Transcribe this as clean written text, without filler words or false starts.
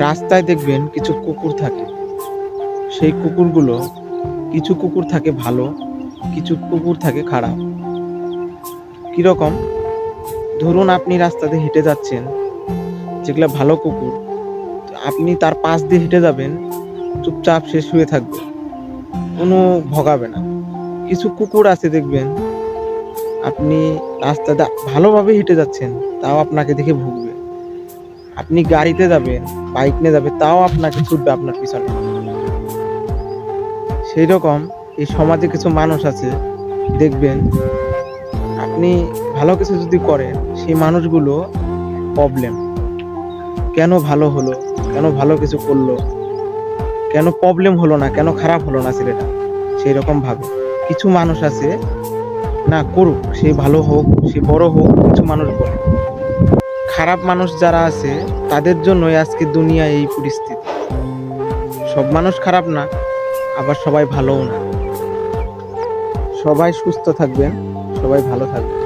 রাস্তায় দেখবেন কিছু কুকুর থাকে। সেই কুকুরগুলো, কিছু কুকুর থাকে ভালো, কিছু কুকুর থাকে খারাপ। কিরকম? ধরুন আপনি রাস্তাতে হেঁটে যাচ্ছেন, যেগুলো ভালো কুকুর, আপনি তার পাশ দিয়ে হেঁটে যাবেন, চুপচাপ সে শুয়ে থাকবে, কোনো ভগাবে না। কিছু কুকুর আছে দেখবেন, আপনি রাস্তাতে ভালোভাবে হেঁটে যাচ্ছেন, তাও আপনাকে দেখে ভুগবে। আপনি গাড়িতে যাবেন, বাইক নিয়ে যাবে, তাও আপনাকে ছুটবে আপনার পিছনে। সেই রকম এই সমাজে কিছু মানুষ আছে, দেখবেন আপনি ভালো কিছু যদি করেন, সেই মানুষগুলো প্রবলেম। কেন ভালো হলো, কেন ভালো কিছু করলো, কেন প্রবলেম হলো না, কেন খারাপ হলো না ছেলেটা, সেই রকম ভাবে। কিছু মানুষ আছে, না করুক, সে ভালো হোক, সে বড় হোক, কিছু মানুষ বলে। খারাপ মানুষ যারা আছে, তাদের জন্যই আজকে দুনিয়ায় এই পরিস্থিতি। সব মানুষ খারাপ না, আবার সবাই ভালোও না। সবাই সুস্থ থাকবেন, সবাই ভালো থাকবেন।